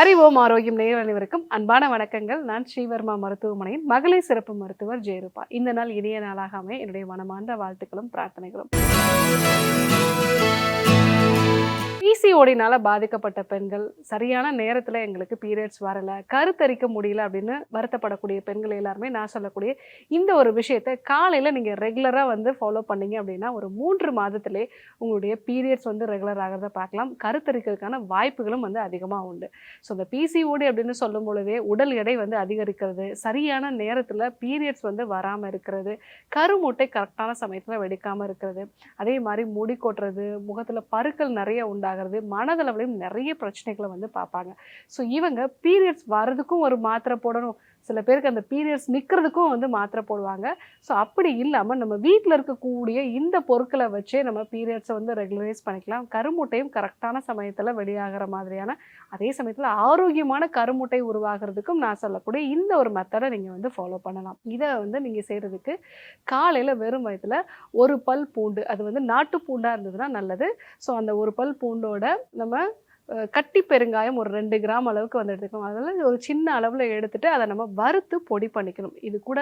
அறிவோம் ஆரோக்கியம் நேயர் அனைவருக்கும் அன்பான வணக்கங்கள். நான் ஸ்ரீவர்மா மருத்துவமனையின் மகளிர் சிறப்பு மருத்துவர் ஜெயரூபா. இந்த நாள் இனிய நாளாக அமைய என்னுடைய மனமார்ந்த வாழ்த்துக்களும் பிரார்த்தனைகளும். பிசிஓடினால பாதிக்கப்பட்ட பெண்கள் சரியான நேரத்தில் எங்களுக்கு பீரியட்ஸ் வரலை, கருத்தரிக்க முடியல அப்படின்னு வருத்தப்படக்கூடிய பெண்கள் எல்லாருமே நான் சொல்லக்கூடிய இந்த ஒரு விஷயத்தை காலையில் நீங்கள் ரெகுலராக வந்து ஃபாலோ பண்ணீங்க அப்படின்னா ஒரு 3 மாதத்திலே உங்களுடைய பீரியட்ஸ் வந்து ரெகுலர் ஆகிறத பார்க்கலாம். கருத்தரிக்கிறதுக்கான வாய்ப்புகளும் வந்து அதிகமாக உண்டு. ஸோ இந்த பிசிஓடி அப்படின்னு சொல்லும் பொழுதே உடல் எடை வந்து அதிகரிக்கிறது, சரியான நேரத்தில் பீரியட்ஸ் வந்து வராமல் இருக்கிறது, கருமுட்டை கரெக்டான சமயத்தில் வெடிக்காமல் இருக்கிறது, அதே மாதிரி முடி கொட்டுறது, முகத்தில் பருக்கள் நிறைய உண்டாகிறது, மனதளவுலையும் நிறைய பிரச்சனைகளை வந்து பார்ப்பாங்க. ஸோ இவங்க பீரியட்ஸ் வர்றதுக்கும் ஒரு மாத்திரை போடணும், சில பேருக்கு அந்த பீரியட்ஸ் நிற்கிறதுக்கும் வந்து மாத்திரை போடுவாங்க. ஸோ அப்படி இல்லாமல் நம்ம வீட்டில் இருக்கக்கூடிய இந்த பொருட்களை வச்சே நம்ம பீரியட்ஸை வந்து ரெகுலரைஸ் பண்ணிக்கலாம். கருமுட்டையும் கரெக்டான சமயத்தில் வெளியாகிற மாதிரியான, அதே சமயத்தில் ஆரோக்கியமான கருமுட்டை உருவாகிறதுக்கும் நான் சொல்லக்கூடிய இந்த ஒரு மெத்தடை நீங்கள் வந்து ஃபாலோ பண்ணலாம். இதை வந்து நீங்கள் செய்கிறதுக்கு காலையில் வெறும் வயதில் ஒரு பல் பூண்டு, அது வந்து நாட்டு பூண்டாக இருந்ததுன்னா நல்லது. ஸோ அந்த ஒரு பல் பூண்டோட நம்ம கட்டி பெருங்காயம் ஒரு 2 கிராம் அளவுக்கு வந்து எடுத்துக்கணும். அதில் ஒரு சின்ன அளவில் எடுத்துகிட்டு அதை நம்ம வறுத்து பொடி பண்ணிக்கணும். இது கூட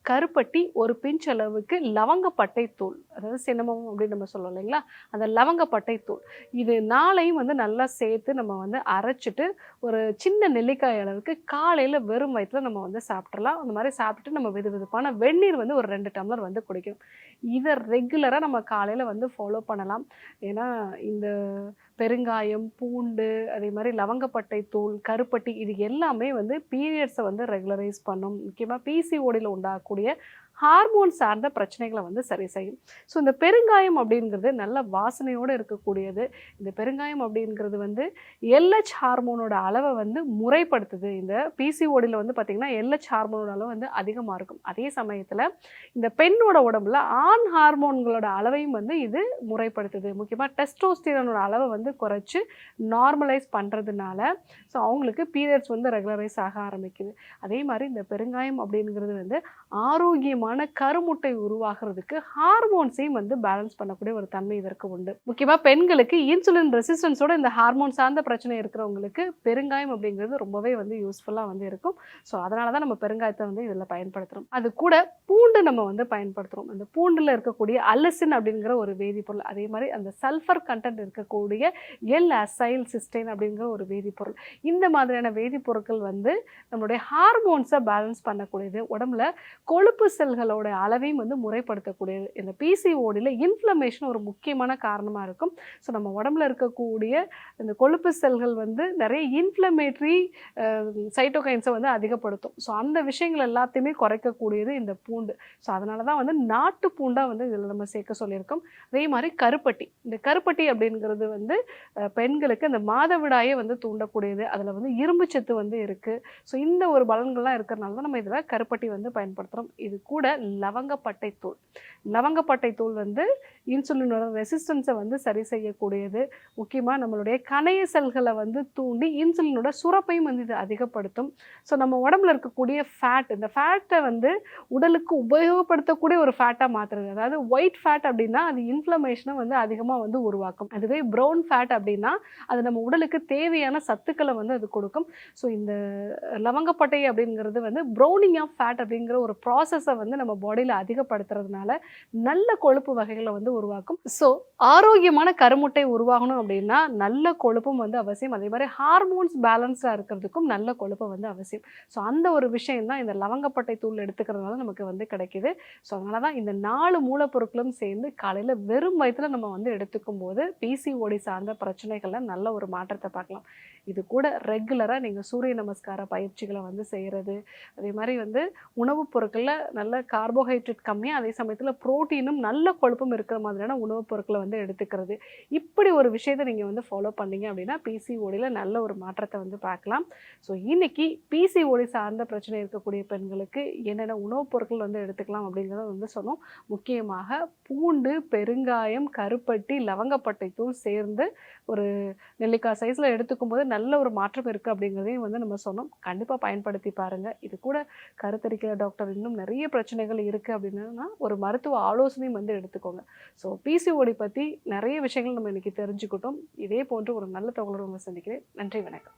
கருப்பட்டி, ஒரு பிஞ்ச் அளவுக்கு லவங்கப்பட்டை தூள், அதாவது சின்னமம் அப்படின்னு நம்ம சொல்லுவோம் இல்லைங்களா, அந்த லவங்கப்பட்டை தூள், இது 4ஐயும் வந்து நல்லா சேர்த்து நம்ம வந்து அரைச்சிட்டு ஒரு சின்ன நெல்லிக்காய் அளவுக்கு காலையில் வெறும் வயிற்றில் நம்ம வந்து சாப்பிட்றலாம். அந்த மாதிரி சாப்பிட்டு நம்ம வெதுவெதுப்பான வெந்நீர் வந்து ஒரு 2 டம்ளர் வந்து குடிக்கணும். இதை ரெகுலராக நம்ம காலையில் வந்து ஃபாலோ பண்ணலாம். ஏன்னா இந்த பெருங்காயம், பூண்டு, அதே மாதிரி லவங்கப்பட்டை தூள், கருப்பட்டி, இது எல்லாமே வந்து பீரியட்ஸை வந்து ரெகுலரைஸ் பண்ணும். முக்கியமாக பிசிஓடியில் உண்டாகக்கூடிய ஹார்மோன் சார்ந்த பிரச்சனைகளை வந்து சரி செய்யும். ஸோ இந்த பெருங்காயம் அப்படிங்கிறது நல்ல வாசனையோடு இருக்கக்கூடியது. இந்த பெருங்காயம் அப்படிங்கிறது வந்து எல்ஹெச் ஹார்மோனோட அளவை வந்து முறைப்படுத்துது. இந்த பிசிஓடியில் வந்து பார்த்திங்கன்னா எல்ஹெச் ஹார்மோனோட அளவு வந்து அதிகமாக இருக்கும். அதே சமயத்தில் இந்த பெண்ணோட உடம்புல ஆண் ஹார்மோன்களோட அளவையும் வந்து இது முறைப்படுத்துது. முக்கியமாக டெஸ்டோஸ்டிரானோட அளவை வந்து குறைச்சி நார்மலைஸ் பண்ணுறதுனால ஸோ அவங்களுக்கு பீரியட்ஸ் வந்து ரெகுலரைஸ் ஆக ஆரம்பிக்குது. அதே மாதிரி இந்த பெருங்காயம் அப்படிங்கிறது வந்து ஆரோக்கியமான கருமுட்டை உருவாகிறதுக்கு ஹார்மோன்ஸையும் வந்து பேலன்ஸ் பண்ணக்கூடிய ஒரு தன்மை இதற்கு உண்டு. முக்கியமாக பெண்களுக்கு இன்சுலின் ரெசிஸ்டன்ஸோட இந்த ஹார்மோன் சார்ந்த பிரச்சனை இருக்கிறவங்களுக்கு பெருங்காயம் அப்படிங்கிறது ரொம்பவே வந்து யூஸ்ஃபுல்லாக வந்து இருக்கும். ஸோ அதனால தான் நம்ம பெருங்காயத்தை வந்து இதில் பயன்படுத்துகிறோம். அது கூட பூண்டு நம்ம வந்து பயன்படுத்துகிறோம். அந்த பூண்டில் இருக்கக்கூடிய அல்லசின் அப்படிங்கிற ஒரு வேதிப்பொருள், அதே மாதிரி அந்த சல்ஃபர் கண்டென்ட் இருக்கக்கூடிய அசைல் சிஸ்டைன் அப்படிங்கிற ஒரு வேதிப்பொருள், இந்த மாதிரியான வேதிப்பொருட்கள் வந்து நம்மளுடைய ஹார்மோன்ஸை பேலன்ஸ் பண்ணக்கூடியது. உடம்புல கொழுப்பு செல்களோட அளவையும் வந்து முறைப்படுத்தக்கூடியது. இந்த பிசிஓடியில் இன்ஃப்ளமேஷன் ஒரு முக்கியமான காரணமாக இருக்கும். ஸோ நம்ம உடம்புல இருக்கக்கூடிய இந்த கொழுப்பு செல்கள் வந்து நிறைய இன்ஃப்ளமேட்ரி சைட்டோகைன்ஸை வந்து அதிகப்படுத்தும். ஸோ அந்த விஷயங்கள் எல்லாத்தையுமே குறைக்கக்கூடியது இந்த பூண்டு. ஸோ அதனால தான் வந்து நாட்டு பூண்டாக வந்து இதில் நம்ம சேர்க்க சொல்லியிருக்கோம். அதே மாதிரி கருப்பட்டி, இந்த கருப்பட்டி அப்படிங்கிறது வந்து பெண்களுக்கு அந்த மாதவிடாயை வந்து தூண்டக்கூடியது. அதில் வந்து இரும்பு சத்து வந்து இருக்குது. ஸோ இந்த ஒரு பலன்கள்லாம் இருக்கிறனால தான் நம்ம இதில் கருப்பட்டி வந்து பயன்படுத்துகிறோம். இது கூட லவங்கப்பட்டை தூள், லவங்கப்பட்டை தூள் வந்து இன்சுலினோட ரெசிஸ்டன்ஸை வந்து சரி செய்யக்கூடியது. முக்கியமாக நம்மளுடைய கணைய செல்களை வந்து தூண்டி இன்சுலினோட சுரப்பையும் வந்து இது அதிகப்படுத்தும். ஸோ நம்ம உடம்புல இருக்கக்கூடிய ஃபேட், இந்த ஃபேட்டை வந்து உடலுக்கு உபயோகப்படுத்தக்கூடிய ஒரு ஃபேட்டாக மாற்றுறது. அதாவது ஒயிட் ஃபேட் அப்படின்னா அது இன்ஃப்ளமேஷனை வந்து அதிகமாக வந்து உருவாக்கும். அதுவே ப்ரௌன் ஃபேட் அப்படின்னா அது நம்ம உடலுக்கு தேவையான சத்துக்களை வந்து அது கொடுக்கும். ஸோ இந்த லவங்கப்பட்டை அப்படிங்கிறது வந்து ப்ரௌனிங் ஆஃப் ஃபேட் அப்படிங்கிற ஒரு ப்ராசஸை வந்து நம்ம பாடியில் அதிகப்படுத்துறதுனால நல்ல கொழுப்பு வகைகளை வந்து உருவாக்கும். ஸோ ஆரோக்கியமான கருமுட்டை உருவாகணும் அப்படின்னா நல்ல கொழுப்பும் வந்து அவசியம். அதே மாதிரி ஹார்மோன்ஸ் பேலன்ஸாக இருக்கிறதுக்கும் நல்ல கொழுப்பு வந்து அவசியம். ஸோ அந்த ஒரு விஷயம் தான் இந்த லவங்கப்பட்டை தூள் எடுத்துக்கிறதுனால நமக்கு வந்து கிடைக்கிது. ஸோ அதனால தான் இந்த 4 மூலப்பொருட்களும் சேர்ந்து காலையில் வெறும் வயிற்றில் நம்ம வந்து எடுத்துக்கும் போது பிசிஓடி சார்ந்த பிரச்சனைகளில் நல்ல ஒரு மாற்றத்தை பார்க்கலாம். இது கூட ரெகுலராக நீங்கள் சூரிய நமஸ்கார பயிற்சிகளை வந்து செய்கிறது, அதே மாதிரி வந்து உணவுப் பொருட்களில் நல்ல கார்போஹைட்ரேட் கம்மியாக, அதே சமயத்தில் ப்ரோட்டீனும் நல்ல கொழுப்பும் இருக்கிற மாதிரியான உணவுப் பொருட்களை வந்து எடுத்துக்கிறது, இப்படி ஒரு விஷயத்தை நீங்கள் வந்து ஃபாலோ பண்ணீங்க அப்படின்னா பிசிஓடியில் நல்ல ஒரு மாற்றத்தை வந்து பார்க்கலாம். ஸோ இன்றைக்கி பிசிஓடி சார்ந்த பிரச்சனை இருக்கக்கூடிய பெண்களுக்கு என்னென்ன உணவுப் பொருட்கள் வந்து எடுத்துக்கலாம் அப்படிங்கிறத வந்து சொன்னோம். முக்கியமாக பூண்டு, பெருங்காயம், கருப்பட்டி, லவங்கப்பட்டை தூள் சேர்ந்து ஒரு நெல்லிக்காய் சைஸில் எடுத்துக்கும் போது நல்ல ஒரு மாற்றம் இருக்குது அப்படிங்கிறதையும் வந்து நம்ம சொன்னோம். கண்டிப்பாக பயன்படுத்தி பாருங்கள். இது கூட கருத்தரிக்கிற டாக்டர் இன்னும் நிறைய பிரச்சனைகள் இருக்குது அப்படின்னா ஒரு மருத்துவ ஆலோசனையும் வந்து எடுத்துக்கோங்க. ஸோ பிசிஓடி பற்றி நிறைய விஷயங்கள் நம்ம இன்றைக்கி தெரிஞ்சுக்கிட்டோம். இதே போன்று ஒரு நல்ல தகவலோடு உங்களை சந்திக்கிறேன். நன்றி, வணக்கம்.